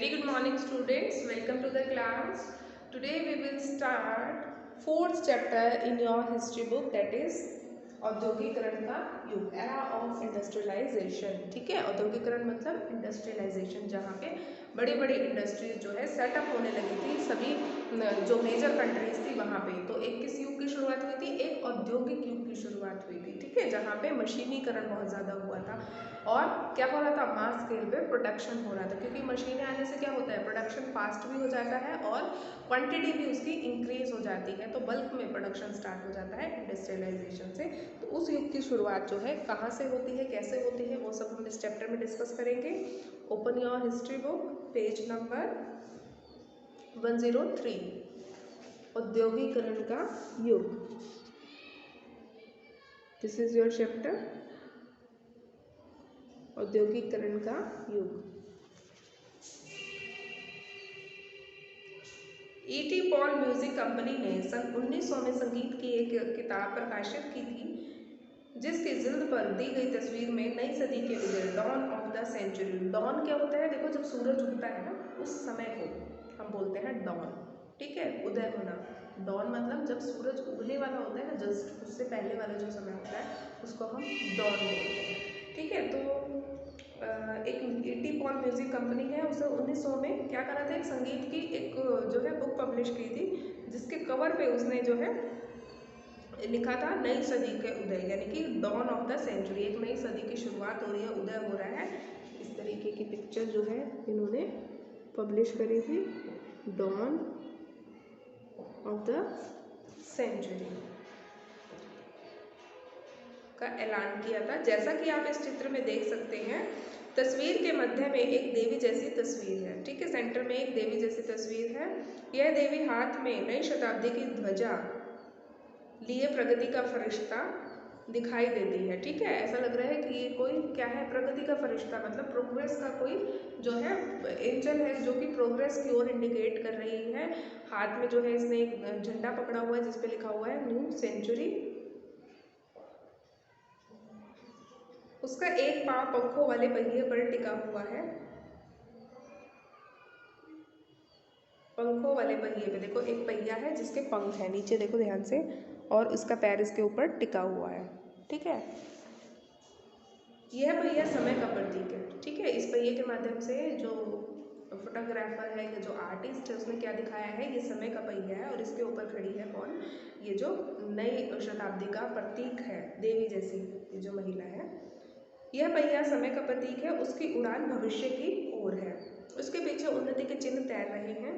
Very good morning students, welcome to the class. Today we will start fourth chapter in your history book, that is औद्योगिकरण का युग, era of industrialisation. ठीक है, औद्योगिकरण मतलब industrialisation, जहाँ पे बड़ी बड़ी इंडस्ट्रीज जो है सेटअप होने लगी थी सभी जो मेजर कंट्रीज थी वहाँ पे। तो एक किस युग की शुरुआत हुई थी? एक औद्योगिक युग की शुरुआत हुई थी। ठीक है, जहाँ पे मशीनीकरण बहुत ज़्यादा हुआ था और क्या हो रहा था, मास स्केल पे प्रोडक्शन हो रहा था, क्योंकि मशीनें आने से क्या होता है, प्रोडक्शन फास्ट भी हो जाता है और क्वांटिटी भी उसकी इंक्रीज हो जाती है, तो बल्क में प्रोडक्शन स्टार्ट हो जाता है इंडस्ट्रियलाइजेशन से। तो उस युग की शुरुआत जो है कहाँ से होती है, कैसे होती है, वो सब हम इस चैप्टर में डिस्कस करेंगे। Open your history book, page number 103, औद्योगिकरण का युग। दिस इज योर चैप्टर, औद्योगिकरण का युग। E.T. पॉल म्यूजिक कंपनी ने सन 1900 में संगीत की एक किताब प्रकाशित की थी, जिसकी जिल्द पर दी गई तस्वीर में नई सदी के उदय, dawn of the century. Dawn क्या होता है? देखो, जब सूरज उगता है ना, उस समय को हम बोलते हैं डॉन। ठीक है, उदय होना। डॉन मतलब जब सूरज उगने वाला होता है ना, जस्ट उससे पहले वाला जो समय होता है उसको हम डॉन बोलते हैं। ठीक है, तो एक E.T. पॉल म्यूजिक कंपनी है, उसे 1900 में क्या करा था, एक संगीत की एक जो है बुक पब्लिश की थी, जिसके कवर पे उसने जो है लिखा था नई सदी के उदय, यानी कि डॉन ऑफ द सेंचुरी, एक नई सदी की शुरुआत हो रही है, उदय हो रहा है। इस तरीके की पिक्चर जो है इन्होंने पब्लिश करी थी, डॉन ऑफ द सेंचुरी का ऐलान किया था। जैसा कि आप इस चित्र में देख सकते हैं, तस्वीर के मध्य में एक देवी जैसी तस्वीर है। ठीक है, सेंटर में एक देवी जैसी तस्वीर है। यह देवी हाथ में नई शताब्दी की ध्वजा लिए प्रगति का फरिश्ता दिखाई देती है। ठीक है, ऐसा लग रहा है कि ये कोई क्या है, प्रगति का फरिश्ता, मतलब प्रोग्रेस का कोई जो है एंजल है, जो कि प्रोग्रेस की ओर इंडिकेट कर रही है। हाथ में जो है इसने एक झंडा पकड़ा हुआ है, जिसपे लिखा हुआ है न्यू सेंचुरी। उसका एक पांव पंखों वाले पहिए पर टिका हुआ है, पंखों वाले पहिए पे देखो एक पहिया है जिसके पंख है, नीचे देखो ध्यान से, और उसका पैर इसके ऊपर टिका हुआ है। ठीक है, यह पहिया समय का प्रतीक है। ठीक है, इस पहिए के माध्यम से जो फोटोग्राफर है या जो आर्टिस्ट है उसने क्या दिखाया है, ये समय का पहिया है और इसके ऊपर खड़ी है कौन, ये जो नई शताब्दी का प्रतीक है, देवी जैसी ये जो महिला है। यह पहिया समय का प्रतीक है, उसकी उड़ान भविष्य की ओर है। उसके पीछे उन्नति के चिन्ह तैर रहे हैं,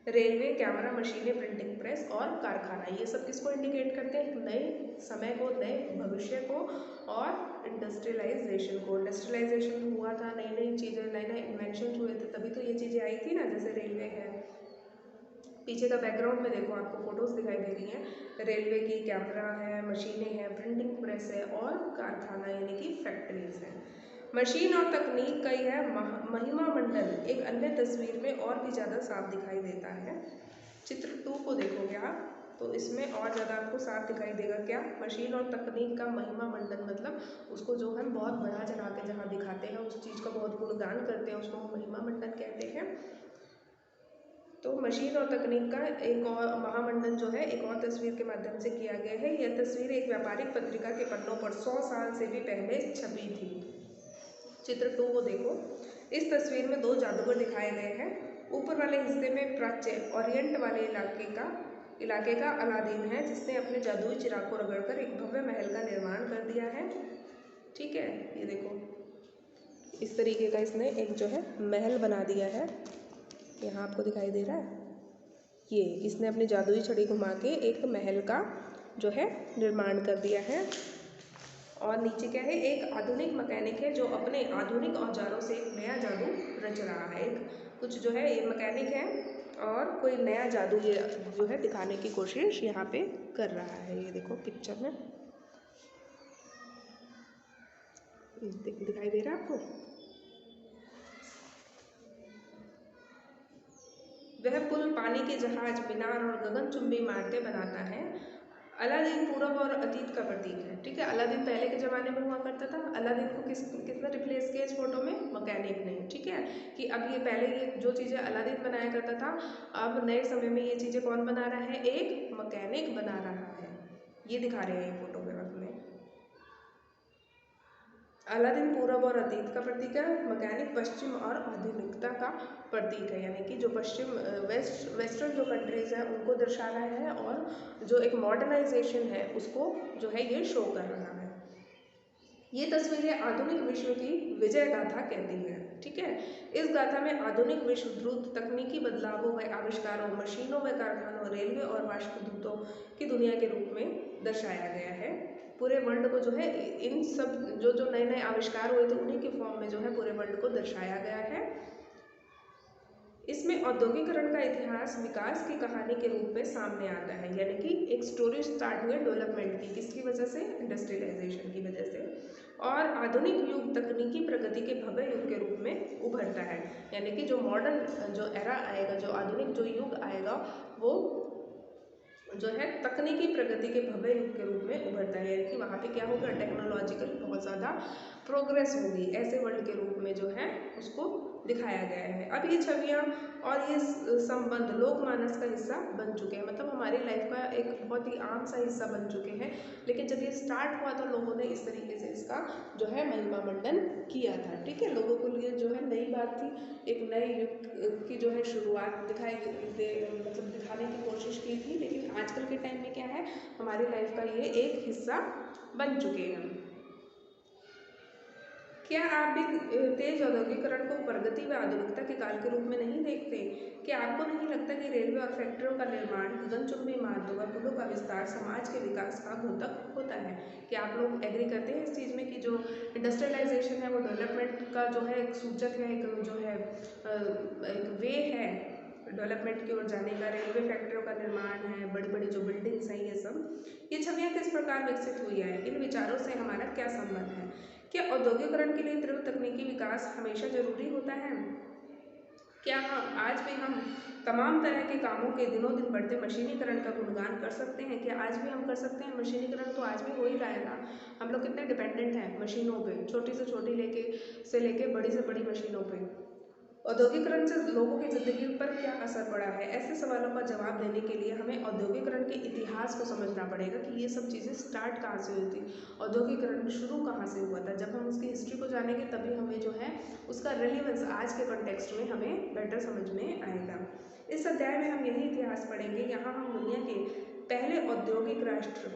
रेलवे, कैमरा, मशीनें, प्रिंटिंग प्रेस और कारखाना। ये सब किसको इंडिकेट करते हैं? नए समय को, नए भविष्य को और इंडस्ट्रियलाइजेशन को। इंडस्ट्रियलाइजेशन हुआ था, नई नई चीज़ें, नए नए इन्वेंशन हुए थे, तभी तो ये चीज़ें आई थी ना, जैसे रेलवे है। पीछे का बैकग्राउंड में देखो आपको फोटोज दिखाई दे रही हैं, रेलवे की, कैमरा है, मशीनें हैं, प्रिंटिंग प्रेस है और कारखाना यानी कि फैक्ट्रीज हैं। मशीन और तकनीक का यह महिमा मंडल एक अन्य तस्वीर में और भी ज़्यादा साफ दिखाई देता है। चित्र 2 को देखोगे आप तो इसमें और ज़्यादा आपको साफ दिखाई देगा। क्या? मशीन और तकनीक का महिमा मंडल, मतलब उसको जो हम बहुत बढ़ा चढ़ा के जहाँ दिखाते हैं, उस चीज़ का बहुत गुणगान करते हैं, उसको हम महिमा मंडल कहते हैं। तो मशीन और तकनीक का एक और महामंडन जो है एक और तस्वीर के माध्यम से किया गया है। यह तस्वीर एक व्यापारिक पत्रिका के पन्नों पर 100 साल से भी पहले छपी थी। चित्र 2 को देखो, इस तस्वीर में 2 जादूगर दिखाए गए हैं। ऊपर वाले हिस्से में प्राच्य ओरिएंट वाले इलाके का अलादीन है, जिसने अपने जादुई चिराग को रगड़कर एक भव्य महल का निर्माण कर दिया है। ठीक है, ये देखो इस तरीके का इसने एक जो है महल बना दिया है, यहाँ आपको दिखाई दे रहा है। ये इसने अपनी जादुई छड़ी घुमा के एक महल का जो है निर्माण कर दिया है। और नीचे क्या है, एक आधुनिक मैकेनिक है जो अपने आधुनिक औजारों से एक नया जादू रच रहा है। एक कुछ जो है ये मैकेनिक है और कोई नया जादू ये जो है दिखाने की कोशिश यहाँ पे कर रहा है। ये देखो पिक्चर में दिखाई दे रहा है आपको। वह पुल, पानी के जहाज, मीनार और गगनचुंबी इमारतें बनाता है। अलादीन पूरब और अतीत का प्रतीक है। ठीक है, अलादीन पहले के ज़माने में हुआ करता था। अलादीन को किसने रिप्लेस किया इस फोटो में? मैकेनिक ने। ठीक है, कि अब ये पहले ये जो चीज़ें अलादीन बनाया करता था, अब नए समय में ये चीज़ें कौन बना रहा है? एक मैकेनिक बना रहा है। ये दिखा रहे हैं ये फोटो में में अलादीन पूरब और अतीत का प्रतीक है, मैकेनिक पश्चिम और आधुनिकता का प्रतीक है। यानी कि जो पश्चिम वेस्टर्न जो कंट्रीज हैं उनको दर्शा रहा है, और जो एक मॉडर्नाइजेशन है उसको जो है ये शो कर रहा है। ये तस्वीरें आधुनिक विश्व की विजय गाथा कहती हैं। ठीक है, इस गाथा में आधुनिक विश्व द्रुत तकनीकी बदलावों व आविष्कारों, मशीनों व कारखानों, रेलवे और वाष्पदूतों की दुनिया के रूप में दर्शाया गया है। पूरे वर्ल्ड को जो है इन सब जो जो नए नए आविष्कार हुए थे उन्हीं के फॉर्म में जो है पूरे वर्ल्ड को दर्शाया गया है। इसमें औद्योगिकरण का इतिहास विकास की कहानी के रूप में सामने आता है। यानी कि एक स्टोरी स्टार्ट हुई डेवलपमेंट की, किसकी वजह से? इंडस्ट्रियलाइजेशन की वजह से, और आधुनिक युग तकनीकी प्रगति के भव्य युग के रूप में उभरता है। यानी कि जो मॉडर्न जो एरा आएगा, जो आधुनिक जो युग आएगा, वो जो है तकनीकी प्रगति के भव्य युग के रूप में उभरता है। यानी कि वहाँ पे क्या होगा? टेक्नोलॉजिकल बहुत ज़्यादा प्रोग्रेस होगी, ऐसे वर्ल्ड के रूप में जो है उसको दिखाया गया है। अब ये छवियाँ और ये संबंध लोकमानस का हिस्सा बन चुके हैं, मतलब हमारी लाइफ का एक बहुत ही आम सा हिस्सा बन चुके हैं। लेकिन जब ये स्टार्ट हुआ तो लोगों ने इस तरीके से इसका जो है महिमा मंडन किया था। ठीक है, लोगों के लिए जो है नई बात थी, एक नए युग की जो है शुरुआत मतलब दिखाने की कोशिश की थी। लेकिन आजकल के टाइम में क्या है, हमारी लाइफ का ये एक हिस्सा बन चुके हैं। क्या आप भी तेज औद्योगिकरण को प्रगति व आधुनिकता के काल के रूप में नहीं देखते? क्या आपको नहीं लगता कि रेलवे और फैक्ट्रियों का निर्माण, गगनचुंबी मार्गों व पुलों का विस्तार समाज के विकास का घोतक होता है? क्या आप लोग एग्री करते हैं इस चीज़ में कि जो इंडस्ट्रियलाइजेशन है वो डेवलपमेंट का जो है एक सूचक है, एक जो है एक वे है डेवलपमेंट की ओर जाने का? रेलवे फैक्ट्रियों का निर्माण है, बड़ी बड़ी जो बिल्डिंग्स हैं, ये छवियाँ किस प्रकार विकसित हुई है? इन विचारों से हमारा क्या संबंध है? क्या औद्योगिकरण के लिए तीव्र तकनीकी विकास हमेशा जरूरी होता है? क्या आज भी हम तमाम तरह के कामों के दिनों दिन बढ़ते मशीनीकरण का गुणगान कर सकते हैं? क्या आज भी हम कर सकते हैं? मशीनीकरण तो आज भी हो ही रहा है ना। हम लोग कितने डिपेंडेंट हैं मशीनों पे, छोटी से छोटी लेके बड़ी से बड़ी मशीनों पे। औद्योगिकरण से लोगों की ज़िंदगी पर क्या असर पड़ा है? ऐसे सवालों का जवाब देने के लिए हमें औद्योगिकरण के इतिहास को समझना पड़ेगा कि ये सब चीज़ें स्टार्ट कहाँ से हुई थी, औद्योगिकरण शुरू कहाँ से हुआ था। जब हम उसकी हिस्ट्री को जानेंगे तभी हमें जो है उसका रेलिवेंस आज के कॉन्टेक्स्ट में हमें बेटर समझ में आएगा। इस अध्याय में हम यही इतिहास पढ़ेंगे। यहाँ हम दुनिया के पहले औद्योगिक राष्ट्र,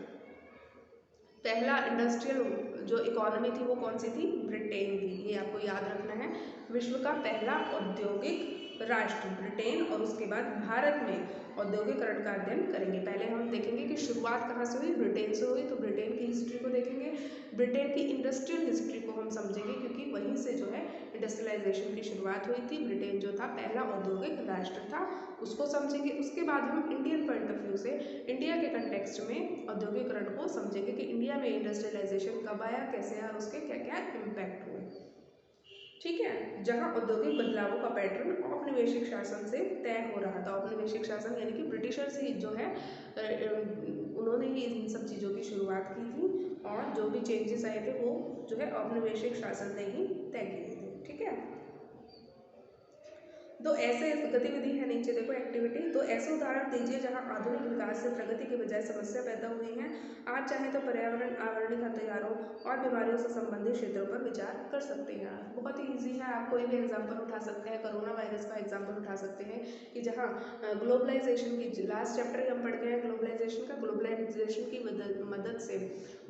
पहला इंडस्ट्रियल जो इकोनॉमी थी वो कौन सी थी? ब्रिटेन थी। ये आपको याद रखना है। विश्व का पहला औद्योगिक राष्ट्र ब्रिटेन, और उसके बाद भारत में औद्योगिकरण का अध्ययन करेंगे। पहले हम देखेंगे कि शुरुआत कहाँ से हुई, ब्रिटेन से हुई, तो ब्रिटेन की हिस्ट्री को देखेंगे। ब्रिटेन की इंडस्ट्रियल हिस्ट्री को हम समझेंगे, क्योंकि वहीं से जो है इंडस्ट्रियलाइजेशन की शुरुआत हुई थी। ब्रिटेन जो था पहला औद्योगिक राष्ट्र था, उसको समझेंगे। उसके बाद हम इंडियन पॉइंट ऑफ व्यू से इंडिया के कंटेक्स्ट में औद्योगिकरण को समझेंगे कि इंडिया में इंडस्ट्रियलाइजेशन कब आया, कैसे आया और उसके क्या क्या इम्पैक्ट हुए। ठीक है, जहां औद्योगिक बदलावों का पैटर्न औपनिवेशिक शासन से तय हो रहा था। औपनिवेशिक शासन यानी कि ब्रिटिशर्स ही जो है उन्होंने ही इन सब चीज़ों की शुरुआत की थी, और जो भी चेंजेस आए थे वो जो है औपनिवेशिक शासन ने ही तय किए थे। ठीक है, तो ऐसे गतिविधि है, नीचे देखो एक्टिविटी। तो ऐसे उदाहरण दीजिए जहां आधुनिक विकास से प्रगति के बजाय समस्या पैदा हुई है। आप चाहें तो पर्यावरण, आवरणिक हथियारों और बीमारियों से संबंधित क्षेत्रों पर विचार कर सकते हैं। बहुत ही ईजी है, आप कोई भी एग्जाम्पल उठा सकते हैं। कोरोना वायरस का एग्जाम्पल उठा सकते हैं कि जहाँ ग्लोबलाइजेशन की लास्ट चैप्टर ही हम पढ़ गए हैं ग्लोबलाइजेशन का। ग्लोबलाइजेशन की मदद से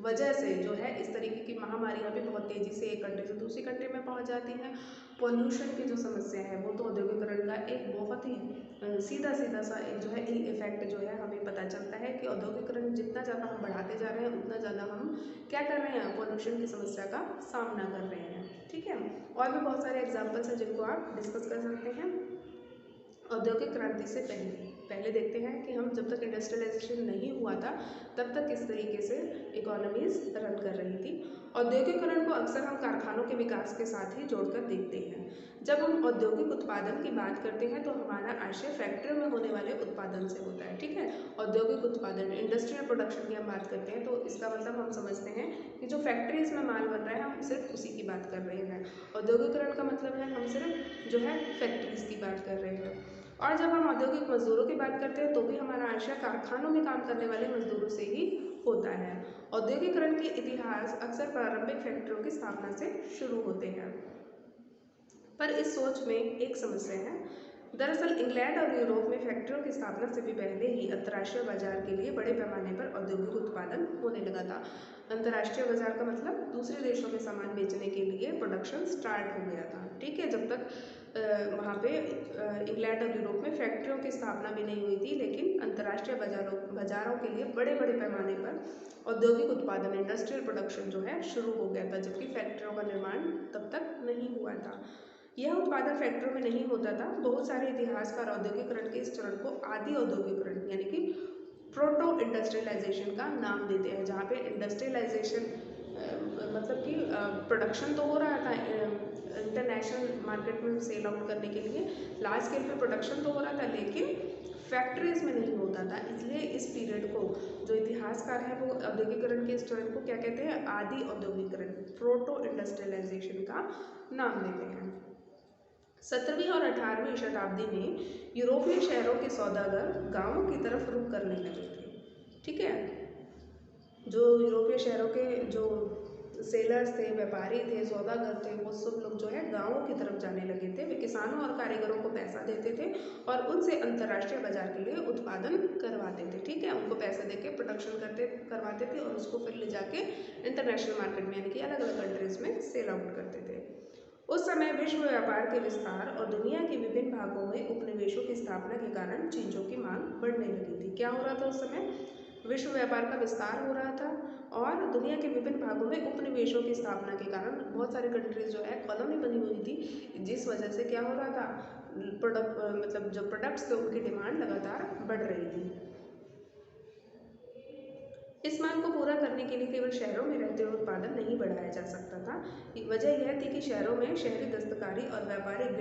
वजह से जो है इस तरीके की महामारियाँ भी बहुत तेज़ी से एक कंट्री से दूसरी कंट्री में पहुँच जाती हैं। पॉल्यूशन की जो समस्या है वो तो औद्योगिकरण का एक बहुत ही सीधा सीधा सा एक जो है इफेक्ट जो है हमें पता चलता है कि औद्योगिकरण जितना ज़्यादा हम बढ़ाते जा रहे हैं उतना ज़्यादा हम क्या कर रहे हैं, पॉल्यूशन की समस्या का सामना कर रहे हैं। ठीक है, और भी बहुत सारे एग्जाम्पल्स हैं जिनको आप डिस्कस कर सकते हैं। औद्योगिक क्रांति से पहले पहले देखते हैं कि हम जब तक इंडस्ट्रियलाइजेशन नहीं हुआ था तब तक किस तरीके से इकोनॉमीज रन कर रही थी। औद्योगिकरण को अक्सर हम कारखानों के विकास के साथ ही जोड़कर देखते हैं। जब हम औद्योगिक उत्पादन की बात करते हैं तो हमारा आशय फैक्ट्रियों में होने वाले उत्पादन से होता है, ठीक है। औद्योगिक उत्पादन, इंडस्ट्रियल प्रोडक्शन की हम बात करते हैं तो इसका मतलब हम समझते हैं कि जो फैक्ट्रीज में माल बन रहा है हम सिर्फ उसी की बात कर रहे हैं। औद्योगिकरण का मतलब है हम सिर्फ जो है फैक्ट्रीज की बात कर रहे हैं। और जब हम औद्योगिक मजदूरों की बात करते हैं तो भी हमारा आशय कारखानों में काम करने वाले मजदूरों से ही होता है। औद्योगिकरण के इतिहास अक्सर प्रारंभिक फैक्ट्रियों की स्थापना से शुरू होते हैं, पर इस सोच में एक समस्या है। दरअसल इंग्लैंड और यूरोप में फैक्ट्रियों की स्थापना से भी पहले ही अंतर्राष्ट्रीय बाजार के लिए बड़े पैमाने पर औद्योगिक उत्पादन होने लगा था। अंतर्राष्ट्रीय बाजार का मतलब दूसरे देशों में सामान बेचने के लिए प्रोडक्शन स्टार्ट हो गया था, ठीक है। जब तक वहाँ पे इंग्लैंड और यूरोप में फैक्ट्रियों की स्थापना भी नहीं हुई थी, लेकिन अंतर्राष्ट्रीय बाजारों के लिए बड़े बड़े पैमाने पर औद्योगिक उत्पादन, इंडस्ट्रियल प्रोडक्शन जो है शुरू हो गया था, जबकि फैक्ट्रियों का निर्माण तब तक नहीं हुआ था। यह उत्पादन फैक्ट्रियों में नहीं होता था। बहुत सारे इतिहासकार औद्योगिकरण के इस चरण को आदि औद्योगिकरण यानी कि प्रोटो इंडस्ट्रियलाइजेशन का नाम देते हैं, जहाँ पे इंडस्ट्रियलाइजेशन मतलब कि प्रोडक्शन तो हो रहा था इंटरनेशनल मार्केट में सेल आउट करने के लिए, लार्ज स्केल पे प्रोडक्शन तो हो रहा था लेकिन फैक्ट्रीज में नहीं होता था। इसलिए इस पीरियड को जो इतिहासकार हैं वो औद्योगिकरण के इस चरण को क्या कहते हैं, आदि औद्योगिकरण, प्रोटो इंडस्ट्रियलाइजेशन का नाम देते हैं। 17वीं और 18वीं शताब्दी में यूरोपीय शहरों के सौदागर गांवों की तरफ रुख करने लगे थे, ठीक है। जो यूरोपीय शहरों के जो सेलर्स थे, व्यापारी थे, सौदागर थे, वो सब लोग जो है गांवों की तरफ जाने लगे थे। वे किसानों और कारीगरों को पैसा देते थे और उनसे अंतर्राष्ट्रीय बाजार के लिए उत्पादन करवाते थे, ठीक है। उनको पैसे देके प्रोडक्शन करवाते थे और उसको फिर ले जाके इंटरनेशनल मार्केट में यानी कि अलग अलग कंट्रीज में सेल आउट करते थे। उस समय विश्व व्यापार के विस्तार और दुनिया के विभिन्न भागों में उपनिवेशों की स्थापना के कारण चीजों की मांग बढ़ने लगी थी। क्या हो रहा था उस समय, विश्व व्यापार का विस्तार हो रहा था और दुनिया के विभिन्न भागों में उपनिवेशों की स्थापना के कारण बहुत सारे कंट्रीज जो है कॉलोनी बनी हुई थी, जिस वजह से क्या हो रहा था, मतलब जो प्रोडक्ट्स थे उनकी डिमांड लगातार बढ़ रही थी। इस मांग को पूरा करने के लिए केवल शहरों में रहते हुए उत्पादन नहीं बढ़ाया जा सकता था। वजह यह थी कि शहरों में शहरी दस्तकारी और व्यापारिक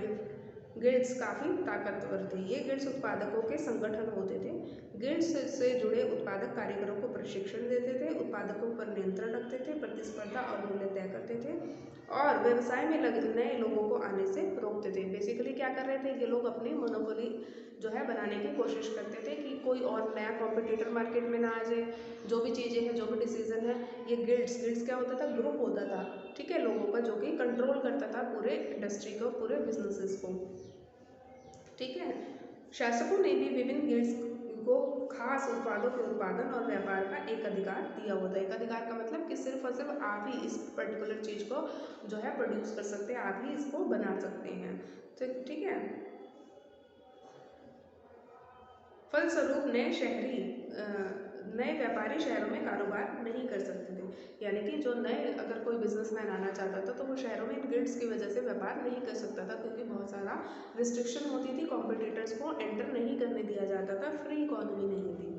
गिल्ड्स काफ़ी ताकतवर थे। ये गिल्ड्स उत्पादकों के संगठन होते थे। गिल्ड्स से जुड़े उत्पादक कारीगरों को प्रशिक्षण देते थे, उत्पादकों पर नियंत्रण रखते थे, प्रतिस्पर्धा और मूल्य तय करते थे और व्यवसाय में नए लोगों को आने से रोकते थे। बेसिकली क्या कर रहे थे ये लोग, अपनी मोनोपोली जो है बनाने की कोशिश करते थे कि कोई और नया कॉम्पिटिटर मार्केट में ना आ जाए। जो भी चीज़ें हैं, जो भी डिसीजन है, ये गिल्ड्स क्या होता था, ग्रुप होता था, ठीक है, लोगों का, जो कि कंट्रोल करता था पूरे इंडस्ट्री को, पूरे बिजनेसेस को, ठीक है। शासकों ने भी विभिन्न गिल्ड्स को खास उत्पादों के उत्पादन और व्यापार का एक अधिकार दिया होता है। एक अधिकार का मतलब कि सिर्फ और सिर्फ आप ही इस पर्टिकुलर चीज़ को जो है प्रोड्यूस कर सकते हैं, आप ही इसको बना सकते हैं, तो ठीक है। फलस्वरूप नए व्यापारी शहरों में कारोबार नहीं कर सकते थे, यानी कि जो नए, अगर कोई बिजनेसमैन आना चाहता था तो वो शहरों में इन गिल्ड्स की वजह से व्यापार नहीं कर सकता था, क्योंकि बहुत सारा रिस्ट्रिक्शन होती थी, कॉम्पिटिटर्स को एंटर नहीं करने दिया जाता था, फ्री इकोनॉमी नहीं थी,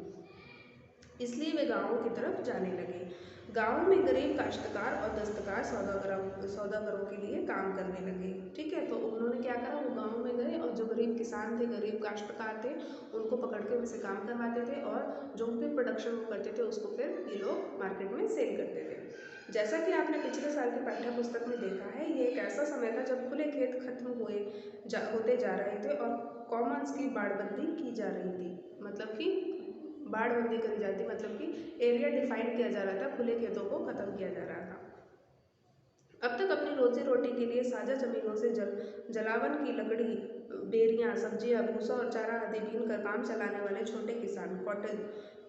इसलिए वे गाँवों की तरफ जाने लगे। गाँव में गरीब काश्तकार और दस्तकार सौदागरों के लिए काम करने लगे, ठीक है। तो उन्होंने क्या करा, वो गाँव में गए और जो गरीब किसान थे, गरीब काश्तकार थे, उनको पकड़ के उनसे काम करवाते थे और जो भी प्रोडक्शन वो करते थे उसको फिर ये लोग मार्केट में सेल करते थे। जैसा कि आपने पिछले साल की पाठ्य पुस्तक में देखा है, ये एक ऐसा समय था जब खुले खेत खत्म होते जा रहे थे और कॉमन्स की बाड़बंदी की जा रही थी, मतलब कि बाड़बंदी करी जाती, मतलब कि एरिया डिफाइन किया जा रहा था, खुले खेतों को खत्म किया जा रहा था। अब तक अपनी रोजी रोटी के लिए साझा जमीनों से जलावन की लकड़ी, बेरियां, सब्जियां, भूसा और चारा आदि बीन कर काम चलाने वाले छोटे किसान,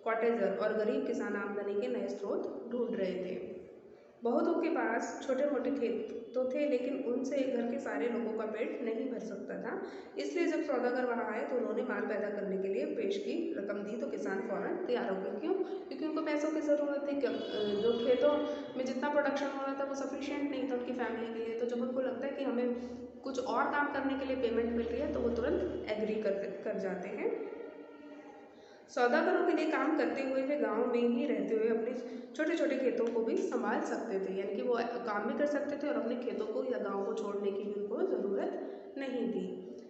कॉटेजर और गरीब किसान आमदनी के नए स्रोत ढूंढ रहे थे। बहुतों के पास छोटे मोटे खेत तो थे, लेकिन उनसे घर के सारे लोगों का पेट नहीं भर सकता था। इसलिए जब सौदागर वहाँ आए तो उन्होंने माल पैदा करने के लिए पेश की रकम दी तो किसान फौरन तैयार हो गए। क्यों? क्योंकि उनको पैसों की ज़रूरत थी। जो खेतों में जितना प्रोडक्शन हो रहा था वो सफिशिएंट नहीं था उनकी फैमिली के लिए। तो जब उनको लगता है कि हमें कुछ और काम करने के लिए पेमेंट मिल रही है तो वो तुरंत एग्री कर जाते हैं। सौदागरों के लिए काम करते हुए वे गांव में ही रहते हुए अपने छोटे छोटे खेतों को भी संभाल सकते थे, यानी कि वो काम भी कर सकते थे और अपने खेतों को या गांव को छोड़ने की भी उनको ज़रूरत नहीं थी।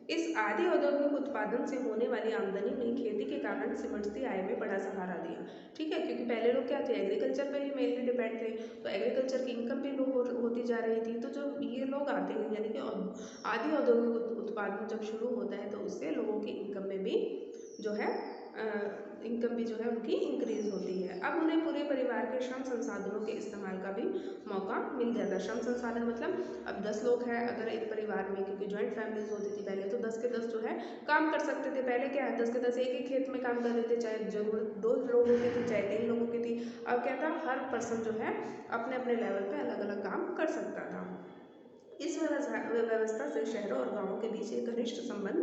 इस आदि औद्योगिक उत्पादन से होने वाली आमदनी ने खेती के कारण सिमटती आय में बड़ा सहारा दिया। ठीक है, क्योंकि पहले लोग क्या थे, एग्रीकल्चर पर ही मेनली डिपेंड थे, तो एग्रीकल्चर की इनकम भी लो होती जा रही थी। तो जो ये लोग आते हैं, यानी कि आदि औद्योगिक उत्पादन जब शुरू होता है तो उससे लोगों की इनकम में भी जो है इनकम भी जो है उनकी इंक्रीज होती है। अब उन्हें पूरे परिवार के श्रम संसाधनों के इस्तेमाल का भी मौका मिल गया था। श्रम संसाधन मतलब अब 10 लोग हैं अगर एक परिवार में, क्योंकि जॉइंट फैमिलीज होती थी पहले, तो 10 के 10 जो है काम कर सकते थे। पहले क्या है, 10 के 10 एक ही खेत में काम कर रहे थे, चाहे जरूरत 2 लोगों की थी चाहे 3 लोगों की थी। अब क्या था, हर पर्सन जो है अपने अपने लेवल पे अलग अलग काम कर सकता था। इस व्यवस्था से शहरों और गांवों के बीच एक घनिष्ठ संबंध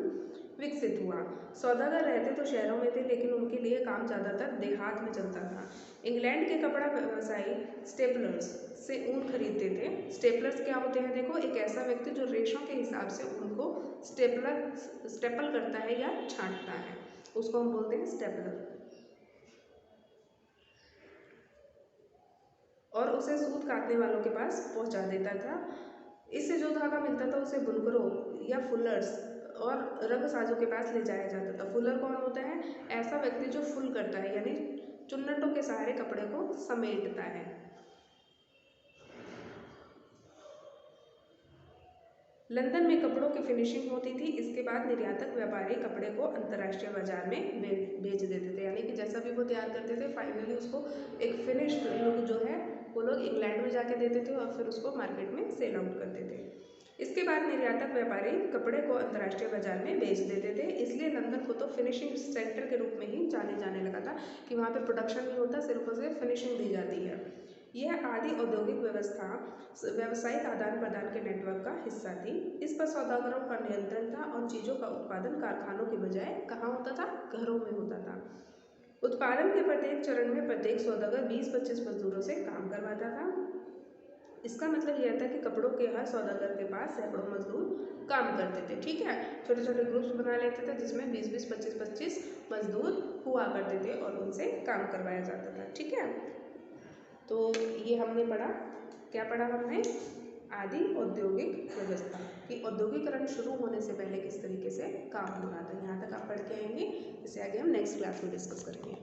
विकसित हुआ। सौदागर रहते तो शहरों में थे, लेकिन उनके लिए काम ज़्यादातर देहात में चलता था। इंग्लैंड के कपड़ा व्यवसायी स्टेपलर्स से ऊन खरीदते थे। स्टेपलर्स क्या होते हैं, देखो, एक ऐसा व्यक्ति जो रेशों के हिसाब से उनको स्टेपल करता है या छांटता है, उसको हम बोलते हैं स्टेपलर। और उसे सूत काटने वालों के पास पहुंचा देता था। इससे जो धागा मिलता था उसे बुनकरों या फुलर्स और रंगसाजों के पास ले जाया जाता था। फुलर कौन होता है, ऐसा व्यक्ति जो फुल करता है, यानी चुन्नटों के सहारे कपड़े को समेटता है। लंदन में कपड़ों की फिनिशिंग होती थी। इसके बाद निर्यातक व्यापारी कपड़े को अंतर्राष्ट्रीय बाजार में बेच देते थे, यानी कि जैसा भी वो तैयार करते थे फाइनली उसको एक फिनिश्ड लुक जो है वो लोग इंग्लैंड में जाके देते थे और फिर उसको मार्केट में सेल आउट करते थे। इसके बाद निर्यातक व्यापारी कपड़े को अंतर्राष्ट्रीय बाजार में बेच देते थे। इसलिए लंदन को तो फिनिशिंग सेंटर के रूप में ही जाने जाने लगा था कि वहाँ पे प्रोडक्शन नहीं होता, सिर्फ उसे फिनिशिंग दी जाती है। यह आदि औद्योगिक व्यवस्था व्यावसायिक आदान प्रदान के नेटवर्क का हिस्सा थी। इस पर सौदागरों का नियंत्रण था और चीज़ों का उत्पादन कारखानों के बजाय कहाँ होता था, घरों में होता था। उत्पादन के प्रत्येक चरण में प्रत्येक सौदागर 20-25 मजदूरों से काम करवाता था। इसका मतलब यह था कि कपड़ों के हर सौदागर के पास सैकड़ों मजदूर काम करते थे। ठीक है, छोटे छोटे ग्रुप्स बना लेते थे जिसमें 20-20, 25-25 मजदूर हुआ करते थे और उनसे काम करवाया जाता था। ठीक है, तो ये हमने पढ़ा, क्या पढ़ा हमने, आदि औद्योगिक व्यवस्था कि औद्योगिकरण शुरू होने से पहले किस तरीके से काम हो रहा था। यहाँ तक आप पढ़ के आएंगे, इससे आगे हम नेक्स्ट क्लास में डिस्कस करेंगे।